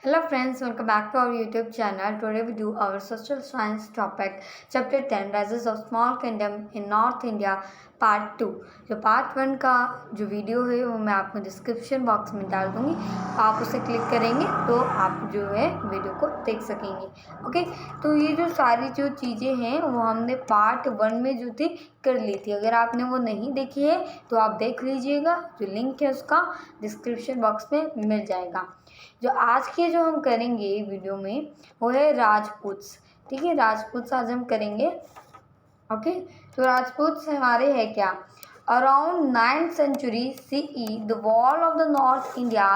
Hello friends, welcome back to our YouTube channel. Today we do our social science topic, chapter 10, Rises of Small Kingdom in North India, part 2। जो part 1 का जो video है वो मैं आपको description box में डाल दूँगी, आप उसे क्लिक करेंगे तो आप जो है वीडियो को देख सकेंगे। ओके, तो ये जो सारी जो चीज़ें हैं वो हमने पार्ट 1 में जो थी कर ली थी। अगर आपने वो नहीं देखी है तो आप देख लीजिएगा, जो लिंक है उसका डिस्क्रिप्शन बॉक्स में मिल जाएगा। जो आज के जो हम करेंगे वीडियो में वो है राजपूत्स। ठीक है, राजपूत्स आज हम करेंगे। ओके, तो राजपूत्स हमारे है क्या? Around 9th century CE, the wall of the North India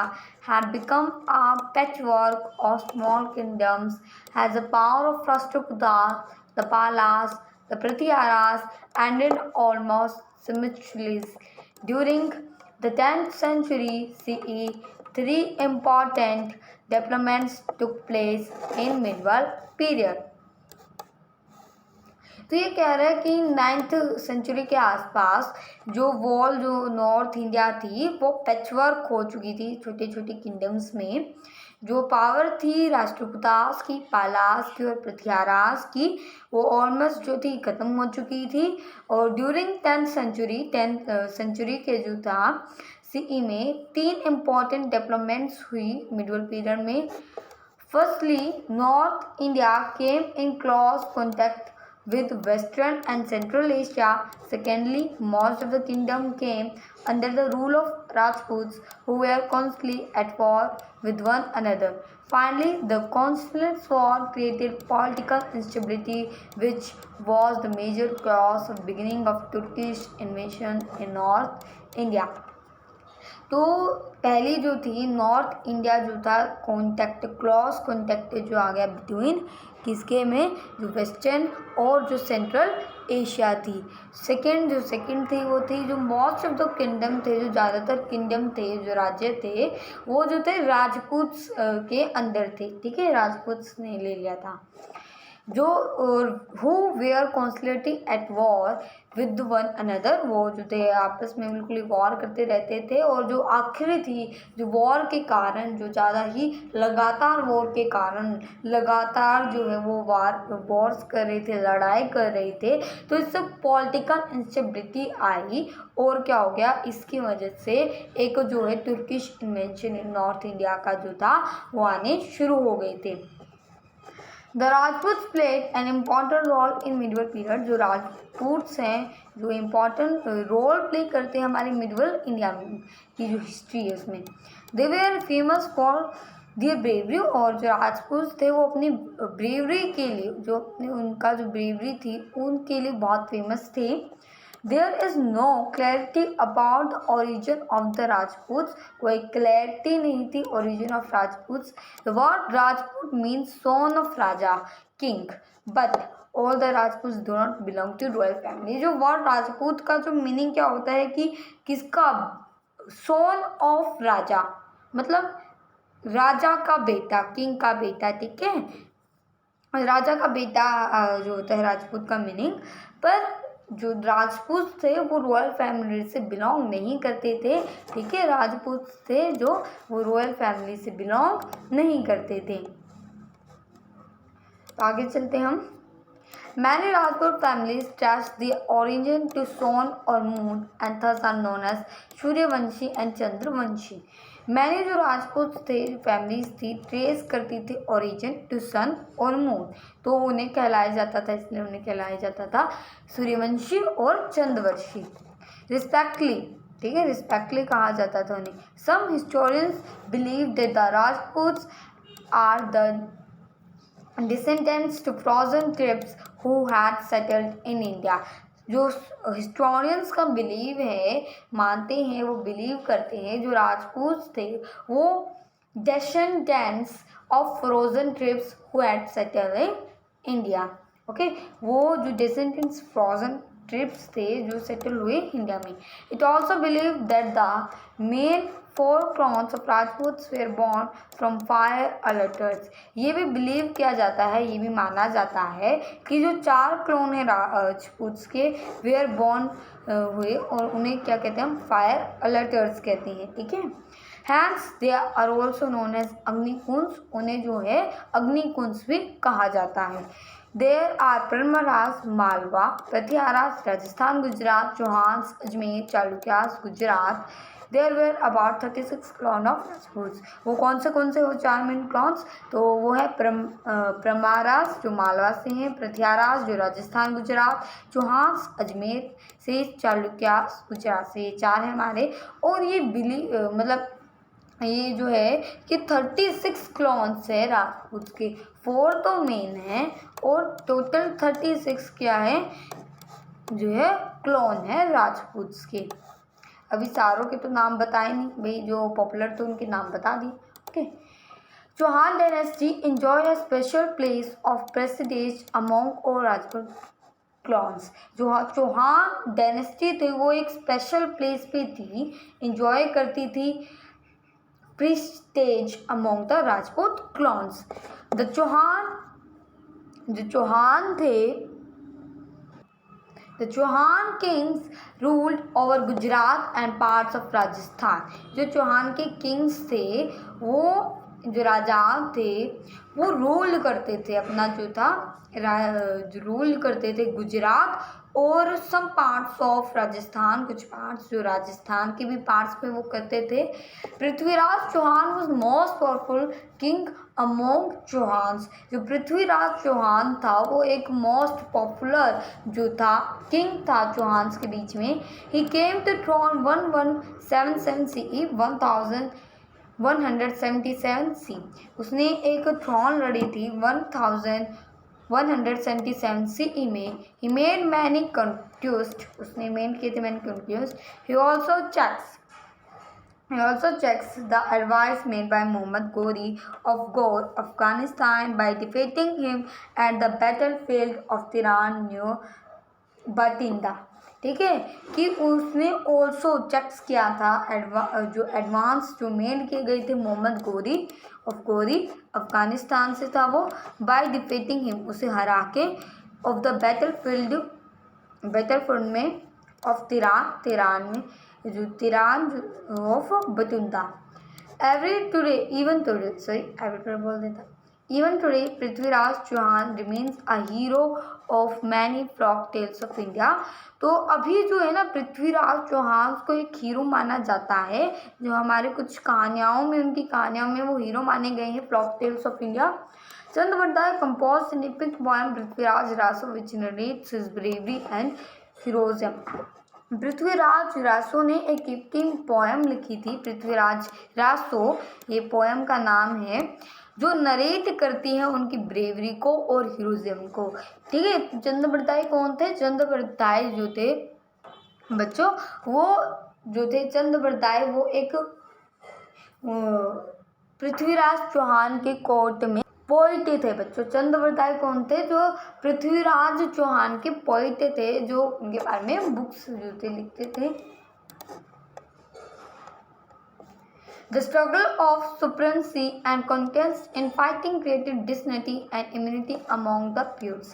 had become a patchwork of small kingdoms, has the power of Rashtrakutas, the Palas, the Prithiyaras, and in almost symmetries. During the 10th century CE, three important developments took place in medieval period. तो ये कह रहा है कि 9th century के आसपास जो wall जो नॉर्थ इंडिया थी वो पैचवर्क हो चुकी थी छोटे छोटे किंगडम्स में। जो पावर थी राष्ट्रकूटास की, पालास की और पृथ्वीराज की, वो ऑलमोस्ट जो थी ख़त्म हो चुकी थी। और ड्यूरिंग 10th सेंचुरी के जो था सीई में तीन इम्पॉर्टेंट डेवलपमेंट्स हुई मिडिवल पीरियड में। Firstly, north India came in close contact with Western and Central Asia. Secondly, most of the kingdom came under the rule of Rajputs, who were constantly at war with one another. Finally, the constant war created political instability, which was the major cause of beginning of Turkish invasion in North India. तो पहली जो थी north India जो था contact, clause contact जो आ गया between किसके में, जो वेस्टर्न और जो सेंट्रल एशिया थी। सेकंड थी वो थी जो मोस्ट ऑफ द किंगडम थे, जो ज़्यादातर किंगडम थे, जो राज्य थे वो जो थे राजपूत्स के अंदर थे। ठीक है, राजपूत्स ने ले लिया था। जो who were constantly at war with one another, वो जो थे आपस में बिल्कुल वॉर करते रहते थे। और जो आखिरी थी जो वॉर के कारण, जो ज़्यादा ही लगातार वॉर के कारण लगातार जो है वो वॉर्स कर रहे थे, लड़ाई कर रहे थे, तो इससे पॉलिटिकल इंस्टेबिलिटी आई। और क्या हो गया, इसकी वजह से एक जो है Turkish invention in north India का जो था वो आने शुरू हो गए थे। The Rajputs played an important role in medieval period. जो राजपूत्स हैं जो इम्पॉर्टेंट रोल प्ले करते हैं हमारे मिडिवल इंडिया की जो हिस्ट्री है उसमें। They were famous for their bravery. और जो राजपूत थे वो अपनी ब्रेवरी के लिए, जो उनका जो ब्रेवरी थी उनके लिए बहुत फेमस थे। There is no clarity about the origin of the Rajputs. कोई clarity नहीं थी origin of Rajputs. The word Rajput means son of Raja, king. But all the Rajputs do not belong to royal family. जो word Rajput का जो meaning क्या होता है कि किसका, son of राजा, मतलब राजा का बेटा, किंग का बेटा। ठीक है, राजा का बेटा जो होता है राजपूत का मीनिंग। पर जो राजपूत थे वो रॉयल फैमिली से बिलोंग नहीं करते थे। ठीक है, राजपूत थे जो वो रॉयल फैमिली से बिलोंग नहीं करते थे। तो आगे चलते हम। Many Rajput families trace the origin to sun or moon and thus are known as Suryavanshi and Chandravanshi. मैंने जो राजपूत थे फैमिलीज थी ट्रेस करती थी ओरिजिन टू सन और मून, तो उन्हें कहलाया जाता था, इसलिए उन्हें कहलाया जाता था सूर्यवंशी और चंद्रवंशी रिस्पेक्टली। ठीक है, रिस्पेक्टली कहा जाता था उन्हें। Some historians believe that the Rajputs are the descendants to frozen tribes who had settled in India। जो हिस्टोरियंस का बिलीव है, मानते हैं, वो बिलीव करते हैं जो राजपूत थे वो descendants of frozen tribes who had settled in India। Okay, वो जो descendants frozen ट्रिप्स थे जो सेटल हुए इंडिया में। It also believe that the main 4 clans of Rajputs were born from 5 altars. ये भी बिलीव किया जाता है, ये भी माना जाता है कि जो 4 क्लोन है राजपूत्स के वेयर बॉर्न हुए, और उन्हें क्या कहते हैं हम, 5 अल्टर्स कहते हैं। ठीक है, hence they are also known as Agnikunj, उन्हें जो है अग्निकुंज भी कहा जाता है। There are Paramraj Malwa, Prithviraj Rajasthan Gujarat, Chauhans Ajmer, Chalukyas Gujarat. There were about 36 clan of Rajput. वो कौन से हो 4 मेन क्लॉन्स, तो वो है परमाराज जो मालवा से हैं, पृथ्वीराज जो राजस्थान गुजरात, चौहान्स अजमेर से, चालुक्यास गुजरात से, ये 4 है हमारे। और ये मतलब ये जो है कि 36 क्लॉन्स है राजपूत के, 4 तो मेन है और टोटल 36 क्या है जो है क्लॉन है राजपूत के। अभी सारों के तो नाम बताए नहीं भाई, जो पॉपुलर थे उनके नाम बता दिए। Okay, Chauhan dynasty enjoy a special place of precedence among और राजपूत क्लॉन्स। जो चौहान डायनेस्टी थी वो एक स्पेशल प्लेस पे थी, एंजॉय करती थी prestige among the Rajput clans. The Chauhan थे, The Chauhan kings ruled over Gujarat and parts of Rajasthan. जो चौहान के किंग्स थे वो जो राजा थे वो रूल करते थे, अपना जो था रूल करते थे गुजरात और सम पार्ट्स ऑफ राजस्थान, कुछ पार्ट्स जो राजस्थान के भी पार्ट्स पे वो करते थे। Prithviraj Chauhan was most powerful king among Chauhans. जो पृथ्वीराज चौहान था वो एक मोस्ट पॉपुलर जो था किंग था चौहान्स के बीच में। ही केम टू ट्रॉन 1177 CE 1177 सी। उसने एक थ्रॉन लड़ी थी 1177 CE में। ही मेड मैनी कंक्यूस्ट, उसने मेन किए थे many conquests. He also checks the advice made by Muhammad Ghori of Ghor, Afghanistan by defeating him at the battlefield of Tiran near Batinda। ठीक है, कि उसने ऑल्सो चेक्स किया था जो एडवांस जो मेड किए गए थे मोहम्मद गोरी अफगानिस्तान से था वो, बाय डिफीटिंग हिम, उसे हरा के, ऑफ द बैटलफील्ड में ऑफ तिरान में जो Tarain of Bathinda. Even today, Prithviraj Chauhan remains a hero of many folk tales of India। तो अभी जो है ना पृथ्वीराज चौहान को एक हीरो माना जाता है, जो हमारे कुछ कहानियों में, उनकी कहानियों में वो हीरो माने गए हैं, folk tales of India. Chand Bardai compose an epic poem Prithviraj Raso which narrates his bravery and heroism। Prithviraj Raso ने एक एपिक पोएम लिखी थी, पृथ्वीराज रासो, ये पोएम का नाम है, जो नरेट करती है उनकी ब्रेवरी को और हीरोइज्म को। ठीक है, चंद बरदाई कौन थे? चंद बरदाई जो थे बच्चों, वो जो थे चंद बरदाई वो एक पृथ्वीराज चौहान के कोर्ट में पोइट थे बच्चों। चंद बरदाई कौन थे? जो पृथ्वीराज चौहान के पोइट थे, जो उनके बारे में बुक्स जो थे लिखते थे। The struggle of supremacy and contest in fighting created disunity and enmity among the Putes।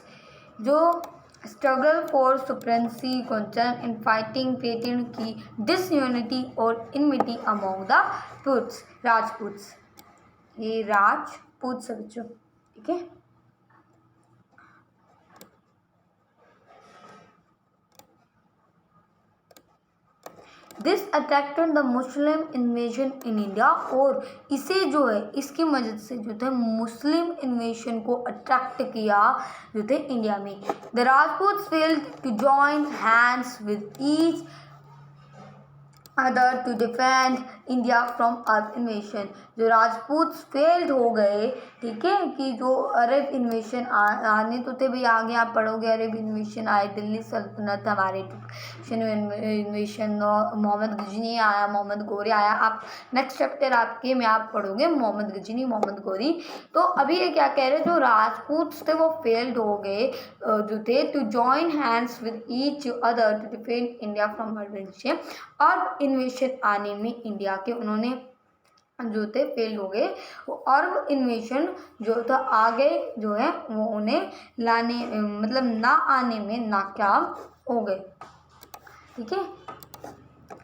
जो struggle for supremacy contest in fighting created की डिसयूनिटी और इनमिटी अमोंग द पुट्स, राजपूत्स। ये राजपूत से बच्चों, ठीक है। This attracted the Muslim invasion in India. और इसे जो है इसकी मदद से जो थे मुस्लिम इन्वेजन को अट्रैक्ट किया जो थे इंडिया में। The Rajputs failed to join hands with each other to defend India from Arab invasion. जो राजपूत फेल्ड हो गए, ठीक है, कि जो अरब इन्वेशन आने तो थे भाई, आगे आप पढ़ोगे अरब इन्वेशन आए, दिल्ली सल्तनत हमारे इन्वेशन, मोहम्मद गजनी आया, मोहम्मद गोरी आया। आप नेक्स्ट चैप्टर आपके में आप पढ़ोगे मोहम्मद गजनी, मोहम्मद गोरी। तो अभी ये क्या कह रहे, जो राजपूत थे वो फेल्ड हो गए जो थे to join hands with each other to defend India from Arab invasion. Arab invasion आने में इंडिया के उन्होंने जो थे फेल हो गए। वो अरब इन्वेशन जो था आगे जो है वो उन्हें लाने मतलब ना आने में नाकाम हो गए, ठीक है।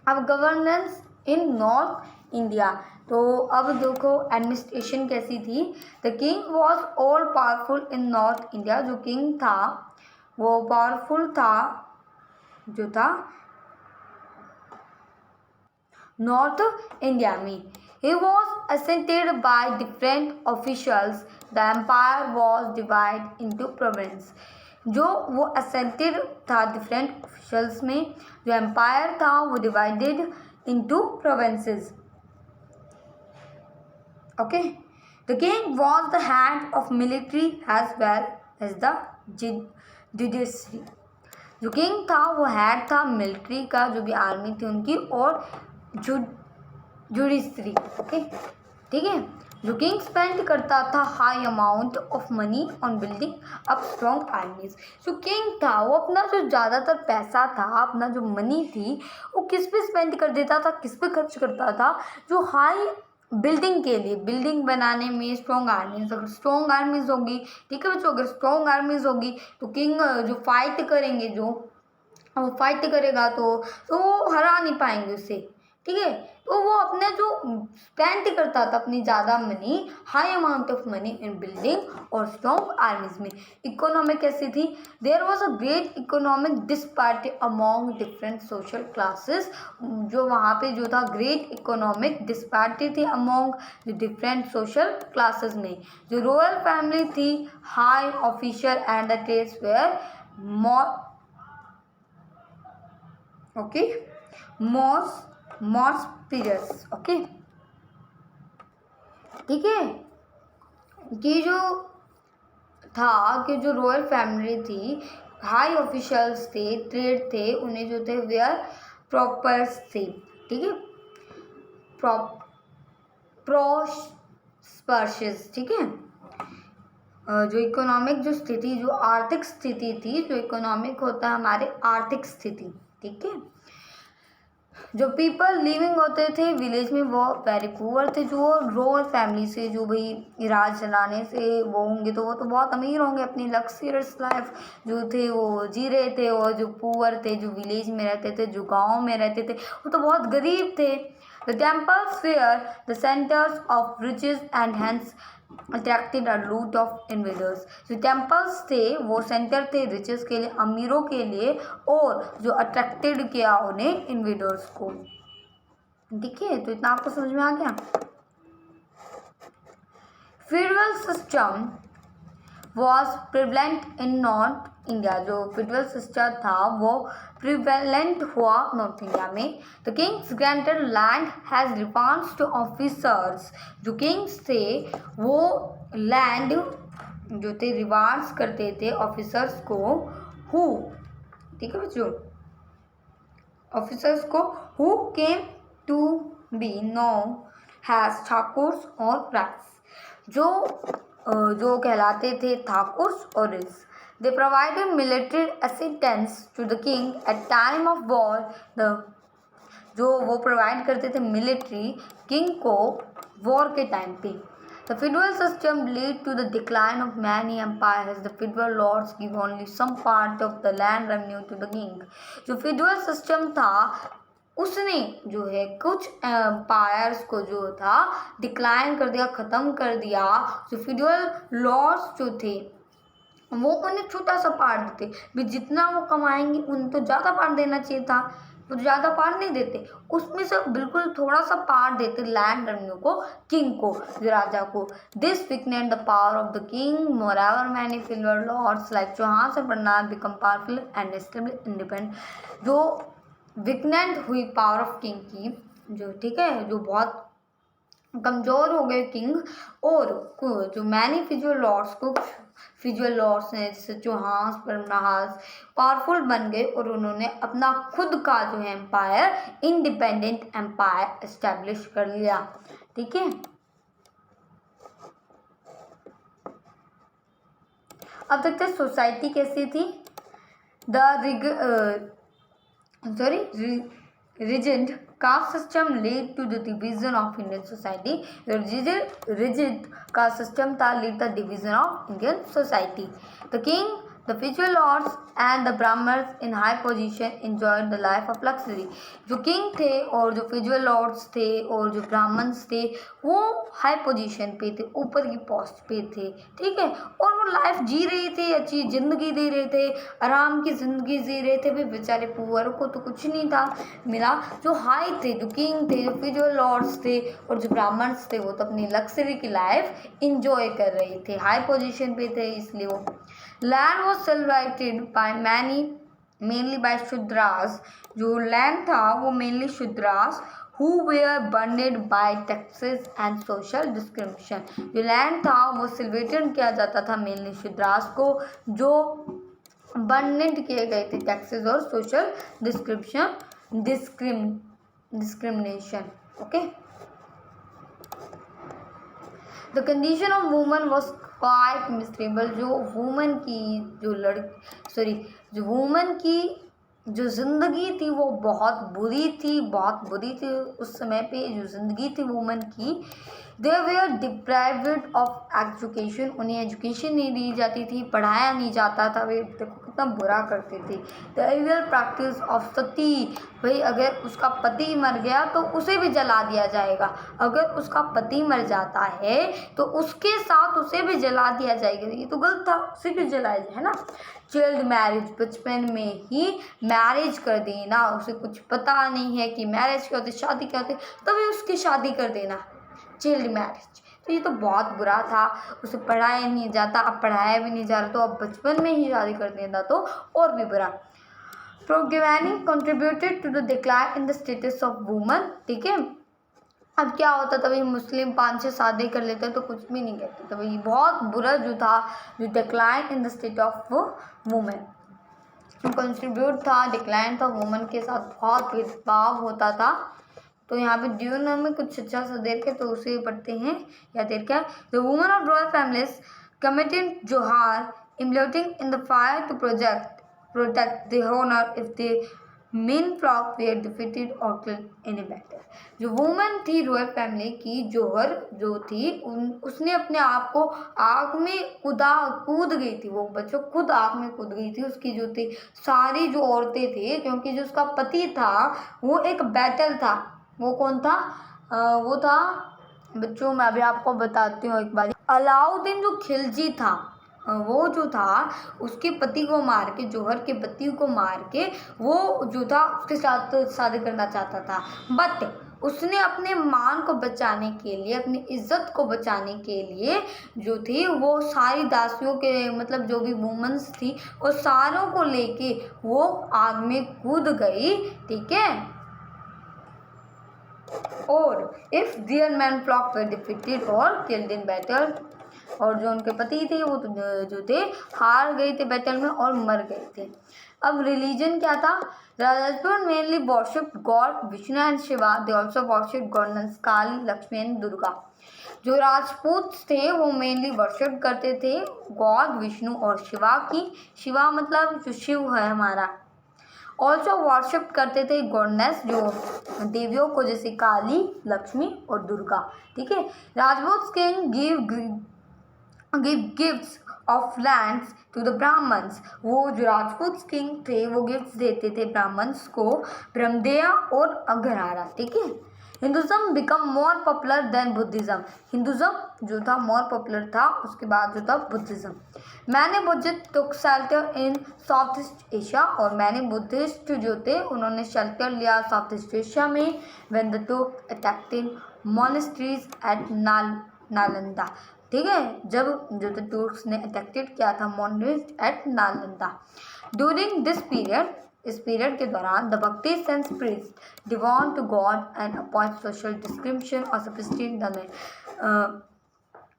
अब गवर्नेंस इन नॉर्थ इंडिया। तो अब देखो एडमिनिस्ट्रेशन कैसी थी। The king was all powerful in north India. जो किंग था वो पावरफुल था, जो था नॉर्थ इंडिया में। He was assisted by different officials. The empire was divide into province. जो वो असेंटेड था डिफरेंट ऑफिशियल्स में, जो एम्पायर था वो divided into provinces. Okay, the king was the head of military as well as the judiciary. जो king था वो हेड था मिलिट्री का, जो भी आर्मी थी उनकी, और जुडिशरी। ओके, ठीक है। जो किंग स्पेंड करता था high amount of money on building up strong आर्मीज। जो किंग था वो अपना जो ज़्यादातर पैसा था, अपना जो मनी थी, वो किस पे स्पेंड कर देता था, किस पे खर्च करता था? जो हाई बिल्डिंग के लिए, बिल्डिंग बनाने में स्ट्रॉन्ग आर्मीज। अगर स्ट्रॉन्ग आर्मीज होगी, ठीक है बच्चों, अगर स्ट्रॉन्ग आर्मीज होगी तो किंग जो फाइट करेंगे, जो वो फाइट करेगा तो वो हरा नहीं पाएंगे उसे, ठीक है। तो वो अपने जो स्पेंड करता था अपनी ज़्यादा money, high amount of money in building और स्ट्रॉन्ग आर्मीज में। इकोनॉमिक कैसी थी? There was a great economic disparity among different social classes. जो वहाँ पे जो था ग्रेट इकोनॉमिक डिस्पैरिटी थी अमॉन्ग डिफरेंट सोशल क्लासेस में। जो रॉयल फैमिली थी, high official and the trades were prosperous. Okay, ठीक है। कि जो था कि जो रॉयल फैमिली थी, हाई ऑफिशियल्स थे, ट्रेड थे, उन्हें जो थे वेयर प्रॉपर्स थे, ठीक है, प्रोस्पर्शियस, ठीक है। जो इकोनॉमिक जो स्थिति, जो आर्थिक स्थिति थी, जो इकोनॉमिक होता है हमारे आर्थिक स्थिति, ठीक है। जो पीपल लिविंग होते थे विलेज में वो वेरी पुअर थे। जो रॉयल फैमिली से, जो भाई राज चलाने से वो होंगे तो वो तो बहुत अमीर होंगे, अपनी लग्जरियस लाइफ जो थे वो जी रहे थे। और जो पुअर थे, जो विलेज में रहते थे, जो गांव में रहते थे, वो तो बहुत गरीब थे। The temples were the centres of riches and hence attracted a lot of invaders. जो टेम्पल्स थे वो सेंटर थे रिचेस के लिए, अमीरों के लिए, और जो अट्रैक्टेड किया उन्हें इन्वेडर्स को, ठीक है। तो इतना आपको समझ में आ गया। Federal system was prevalent in north India. जो फेडरल सिस्टम था वो प्रिवेलेंट हुआ नॉर्थ इंडिया में। The kings granted land as rewards to officers. जो किंग्स थे वो लैंड जो थे रिवार्ड्स करते थे ऑफिसर्स को, हु, ठीक है बच्चों, ऑफिसर्स को, who came to be known has Thakurs और राइस। जो कहलाते थे ठाकुर्स और Rais. They provided military assistance to the king at time of war. जो वो प्रोवाइड करते थे मिलिट्री किंग को वॉर के टाइम पे। The federal system lead to the decline of many empires. The federal lords give only some part of the land revenue to the king. जो federal system था उसने जो है कुछ एम्पायर्स को जो था डिक्लाइन कर दिया, ख़त्म कर दिया। जो फेडरल लॉर्ड्स जो थे वो उन्हें छोटा सा पार्ट देते, भी जितना वो कमाएंगे उन तो ज़्यादा पार्ट देना चाहिए था, तो ज़्यादा पार्ट नहीं देते, उसमें से बिल्कुल थोड़ा सा पार्ट देते लैंड रेवेन्यू को किंग को, जो राजा को। This weakened the power of the king moreover many federal lords like Chauhan से Bernard become powerful and establish independent. जो वीकनेड हुई पावर ऑफ किंग की, जो ठीक है, जो बहुत कमज़ोर हो गए किंग, और जो मैनी फेडरल लॉर्ड्स को, फेडरल लॉर्ड्स ने जैसे चौहान परनाहास पावरफुल बन गए और उन्होंने अपना खुद का जो है एम्पायर, इंडिपेंडेंट एम्पायर एस्टेब्लिश कर लिया, ठीक है। अब देखते हैं सोसाइटी कैसी थी। The rigid caste system led to the division of Indian society. The rigid caste system था lead the division of Indian society. The king The visual lords and the brahmins in high position enjoyed the life of luxury. जो king थे और जो visual lords थे और जो Brahmins थे वो हाई पोजीशन पे थे, ऊपर की पोस्ट पे थे, ठीक है, और वो लाइफ जी रहे थे, अच्छी ज़िंदगी दे रहे थे, आराम की ज़िंदगी जी रहे थे। भी बेचारे पुअर को तो कुछ नहीं था मिला। जो हाई थे, जो किंग थे, जो visual lords थे और जो ब्राह्मण्स थे वो तो अपनी लग्जरी की लाइफ इंजॉय कर रहे थे, हाई पोजीशन पे थे, इसलिए वो land was cultivated by many mainly by Shudras. जो लैंड था वो mainly Shudras who were burned by taxes and social discrimination। जो लैंड था वो सिलवेटेड किया जाता था मेनली शूद्रास को, जो बर्नेड किए गए थे टैक्सेस और social discrimination. Okay, the condition of woman was quite miserable. जो वुमन की जो ज़िंदगी थी वो बहुत बुरी थी उस समय पे जो ज़िंदगी थी वुमन की। दे वेयर डिप्राइव्ड ऑफ एजुकेशन, उन्हें एजुकेशन नहीं दी जाती थी, पढ़ाया नहीं जाता था, वे देखो कितना बुरा करते थे। द इविल प्रैक्टिस ऑफ सती, भाई अगर उसका पति मर गया तो उसे भी जला दिया जाएगा, अगर उसका पति मर जाता है तो उसके साथ उसे भी जला दिया जाएगा, ये तो गलत था, उसे भी जलाया जाए, है ना। चाइल्ड मैरिज, बचपन में ही मैरिज कर देना, उसे कुछ पता नहीं है कि मैरिज क्या होती, शादी क्या होती, तभी उसकी शादी कर देना, चाइल्ड मैरिज। तो ये तो बहुत बुरा था, उसे पढ़ाया नहीं जाता, अब पढ़ाया भी नहीं जा रहा तो अब बचपन में ही शादी कर देना तो और भी बुरा। Programming contributed to the decline in the status of woman, ठीक है। अब क्या होता था भाई, मुस्लिम 5-6 शादी कर लेते तो कुछ भी नहीं कहते, तो भाई बहुत बुरा जो था, जो decline in the state of women contribute था, डिक्लाइन था, वुमन के साथ बहुत भेदभाव होता था। तो यहाँ पे ड्यून में कुछ अच्छा सा देर के तो उसे पढ़ते हैं या देर क्या। The woman of royal families committed jauhar immolating in the fire to protect the honour if the men folk were defeated और किल्ड इन ए बैटल। जो वुमन थी रॉयल फैमिली की, जोहर जो थी, उसने अपने आप को आग में कूद गई थी, वो बच्चों खुद आग में कूद गई थी। उसकी जो थी सारी जो औरतें थी, क्योंकि जो उसका पति था वो एक बैटल था, वो कौन था, वो था बच्चों, मैं अभी आपको बताती हूँ एक बार। अलाउद्दीन जो खिलजी था, वो जो था उसके पति को मार के, जौहर के पति को मार के वो जो था उसके साथ शादी करना चाहता था, बट उसने अपने मान को बचाने के लिए, अपनी इज्जत को बचाने के लिए जो थी वो सारी दासियों के, मतलब जो भी वुमेन्स थी वो सारों को लेके वो आग में कूद गई, ठीक है। और if their man folk were defeated और किल्ड इन बैटल, और जो उनके पति थे वो जो थे हार गए थे बैटल में और मर गए थे। अब रिलीजन क्या था, Rajput mainly worship God Vishnu and Shiva, they also worship goddess Kali, Lakshmi and Durga. जो राजपूत थे वो मेनली वर्शिप करते थे गॉड विष्णु और शिवा की, शिवा मतलब जो शिव है हमारा। ऑल्सो वर्शिप करते थे गॉडनेस, जो देवियों को, जैसे काली, लक्ष्मी और दुर्गा, ठीक है। Rajput king give gifts of lands to the Brahmans, वो जो राजपूत किंग थे वो गिफ्ट्स देते थे ब्राह्मण्स को, ब्रह्मदेया और अघरारा, ठीक है। Hinduism become more popular than Buddhism, Hinduism जो था मोर पॉपुलर था, उसके बाद जो था Buddhism. Many Buddhist took shelter in south east Asia, और मैंने बुद्धिस्ट जो थे उन्होंने शेल्टर लिया साउथ ईस्ट एशिया में। When the Turk attacked monasteries at Nalanda, ठीक है, जब जो द टुर्क्स ने अटैक्टेड किया था monasteries at Nalanda. During this period, इस पीरियड के दौरान the bhakti saints preached devotion to God and opposed social discrimination और सफिस्टिकेटेड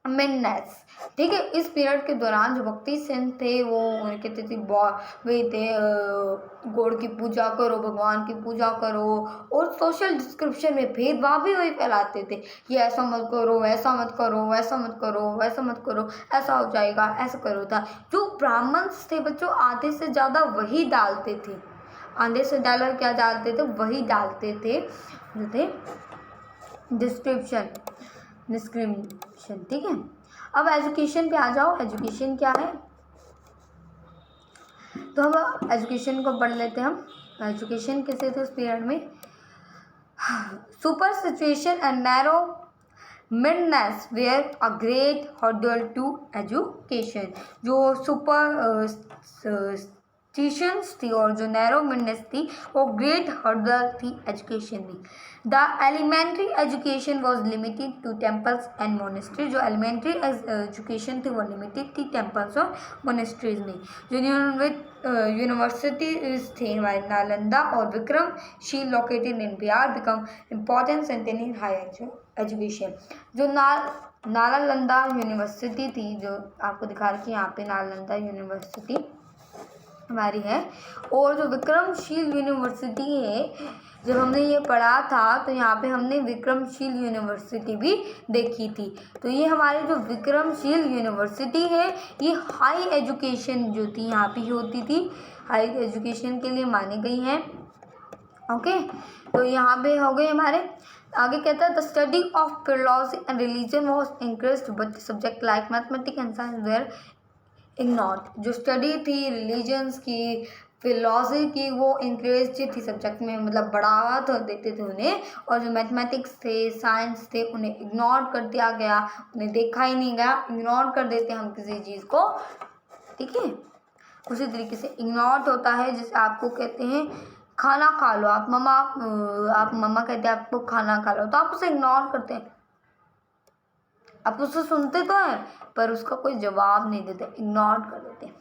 मेन्नेस, ठीक है। इस पीरियड के दौरान जो भक्ति सेंस थे वो कहते थे वे थे गॉड की पूजा करो, भगवान की पूजा करो, और सोशल डिस्क्रिप्शन में भेदभाव भी वही फैलाते थे, ये ऐसा मत करो, वैसा मत करो, वैसा मत करो, वैसा मत करो, ऐसा हो जाएगा, ऐसा करो था। जो ब्राह्मण्स थे बच्चों आधे से ज़्यादा वही डालते थे, आधे से ज़्यादा क्या डालते थे, वही डालते थे जो थे डिस्क्रिमिनेशन, ठीक है। अब एजुकेशन पे आ जाओ। एजुकेशन क्या है, तो हम एजुकेशन को पढ़ लेते हैं। हम एजुकेशन कैसे थे उस पीरियड में। Superstition and narrow mindedness were a great hurdle to education. जो सुपर थी और जो नैरो मिडनेस थी वो ग्रेट हर्डल थी एजुकेशन में। The elementary education was limited to temples and monastery. जो एलिमेंट्री एजुकेशन थी वो लिमिटेड थी टेम्पल्स और मोनेस्ट्रीज में। जो यूनिवर्सिटीज थे हमारे नालंदा और Vikramshila located in Bihar become important centre in higher education. जो नालंदा यूनिवर्सिटी थी, जो आपको दिखा रखी है यहाँ पे नालंदा यूनिवर्सिटी हमारी है, और जो विक्रमशील यूनिवर्सिटी है, जब हमने ये पढ़ा था तो यहाँ पे हमने विक्रमशील यूनिवर्सिटी भी देखी थी। तो ये हमारी जो विक्रमशील यूनिवर्सिटी है ये हाई एजुकेशन जो थी यहाँ पे होती थी, हाई एजुकेशन के लिए मानी गई हैं। ओके, तो यहाँ पे हो गए हमारे। आगे कहता है the study of philosophy and religion was increased but subject like mathematics and science were ignored. जो स्टडी थी रिलीजन्स की, फिलोसफी की, वो इंक्रेज थी सब्जेक्ट में, मतलब बढ़ावा तो देते थे उन्हें, और जो मैथमेटिक्स थे, साइंस थे, उन्हें इग्नोर कर दिया गया, उन्हें देखा ही नहीं गया। इग्नोर कर देते हम किसी चीज़ को, ठीक है। उसी तरीके से इग्नोर होता है, जैसे आपको कहते हैं खाना खा लो, आप मम्मा कहते हैं आपको खाना खा लो, तो आप उसे इग्नोर करते हैं, आप उससे सुनते तो हैं पर उसका कोई जवाब नहीं देते, इग्नोर कर देते हैं।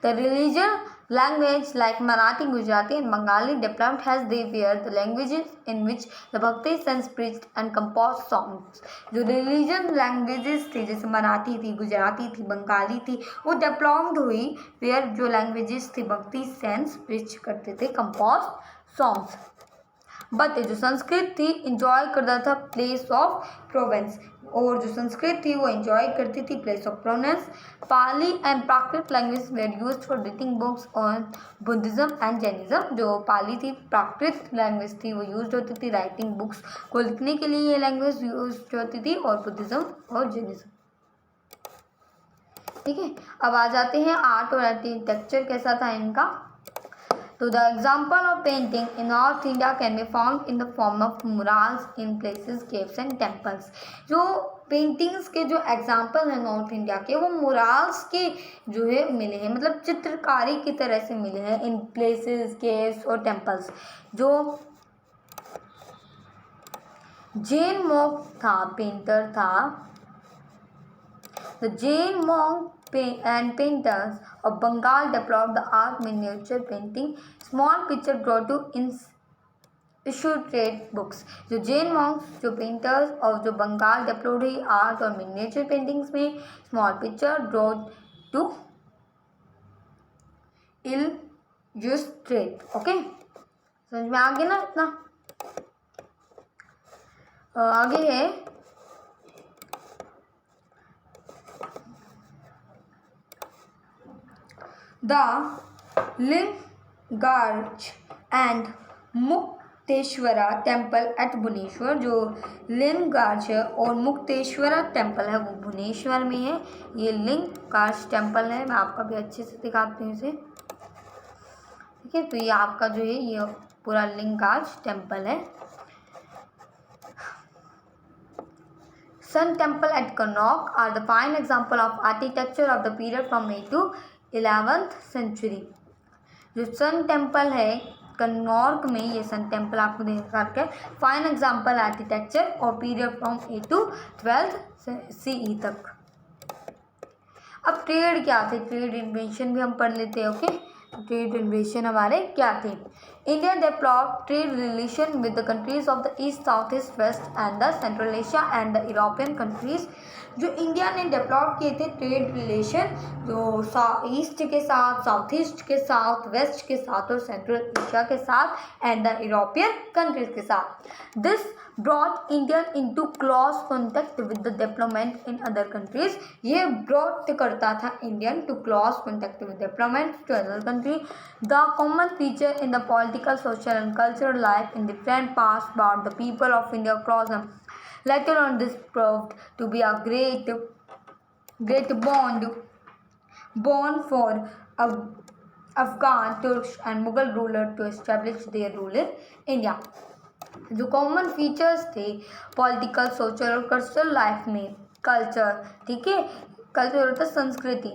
The religion language like Marathi, Gujarati and Bengali developed has they were the languages in which the bhakti saints preached and compose songs. जो रिलीजन लैंग्वेजेस थी, जैसे मराठी थी, गुजराती थी, बंगाली थी, वो डेवलप्ड हुई वेयर जो लैंग्वेजेस थी भक्ति सेंस प्रीच करते थे, कंपोज सॉन्ग्स। बट जो संस्कृत थी इंजॉय करता था प्लेस ऑफ प्रोवेंस, और जो संस्कृत थी वो एंजॉय करती थी place of Provence. Pali and Prakrit language where used for writing books on Buddhism and Jainism. जो पाली थी, प्राकृत लैंग्वेज थी, वो यूज्ड होती थी राइटिंग बुक्स को लिखने के लिए, ये लैंग्वेज यूज्ड होती थी, और बुद्धिज्म और जैनिज्म, ठीक है। अब आ जाते हैं आर्ट और आर्किटेक्चर कैसा था इनका। तो the example of painting in North India can be found in the form of murals in places, caves and temples। जो पेंटिंग्स के जो एग्जाम्पल हैं नॉर्थ इंडिया के, वो मुराल्स के जो है मिले हैं, मतलब चित्रकारी की तरह से मिले हैं इन प्लेसेस, केव्स और टेम्पल्स। जो जेन मोंक था, पेंटर था, the Jain monk and painters of Bengal developed the art miniature painting, small picture draw to illustrate books। जो जैन मॉन्क्स, जो पेंटर्स और जो बंगाल डेवलप्ड हुई आर्ट और मिनिएचर पेंटिंग्स में small picture draw to illustrate. Okay, समझ में आ गया ना इतना। आगे है The Lingaraj and Mukteshwara temple at Bhubaneswar. जो लिंगार्च और मुक्तेश्वरा टेम्पल है वो भुवनेश्वर में है। ये लिंगार्च टेम्पल है, मैं आपका भी अच्छे से दिखाती हूँ इसे, ठीक है। तो ये आपका जो है ये पूरा लिंगार्च टेम्पल है। Sun Temple at Connaught are the fine example of architecture of the period from 8th to 11th century। जो सन टेम्पल है कन्नौर में, ये सन टेम्पल आपको देखा है, फाइन एग्जाम्पल आर्किटेक्चर और period from 8th to 12th CE तक। अब ट्रेड क्या थे, ट्रेड इन्वेंशन भी हम पढ़ लेते हैं। ओके, ट्रेड इन्वेंशन हमारे क्या थे। India developed trade relation with the countries of the east, south east, west and the central Asia and the European countries. जो इंडिया ने डेवलप किए थे ट्रेड रिलेशन, जो ईस्ट के साथ, साउथ ईस्ट के साथ, वेस्ट के साथ और सेंट्रल एशिया के साथ एंड द यूरोपियन कंट्रीज के साथ। This brought India into close contact with the development in other countries। ये brought करता था Indian to close contact with development to other country। The common feature in the political, social and cultural life in different parts about the people of India across them। Later on this proved to be a great bond for Afghan, Turks and Mughal rulers to establish their rule in India. जो common features थे political, social और cultural life में, culture, ठीक है, culture होता है संस्कृति,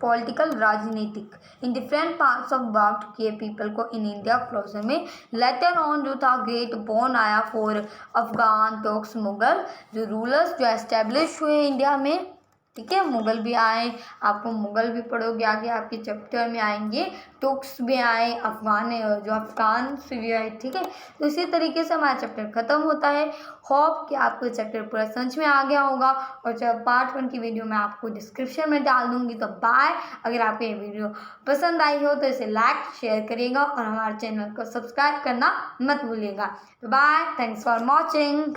political राजनीतिक, इन डिफरेंट पार्ट्स ऑफ बाउट किए पीपल को इन इंडिया क्लोजर में। लेटर ऑन जो था ग्रेट बॉन आया फॉर अफगान, तुर्क्स, मुगल जो रूलर्स जो एस्टेब्लिश हुए इंडिया में, ठीक है, मुगल भी आए, आपको मुगल भी पढ़ोगे आगे आपके चैप्टर में आएंगे, तुर्क्स भी आए, अफगान जो अफगान से भी आए, ठीक है। तो इसी तरीके से हमारा चैप्टर ख़त्म होता है। होप कि आपको चैप्टर पूरा समझ में आ गया होगा, और जब पार्ट 1 की वीडियो मैं आपको डिस्क्रिप्शन में डाल दूंगी। तो बाय। अगर आपको ये वीडियो पसंद आई हो तो इसे लाइक शेयर करिएगा और हमारे चैनल को सब्सक्राइब करना मत भूलिएगा। तो बाय, थैंक्स फॉर वॉचिंग।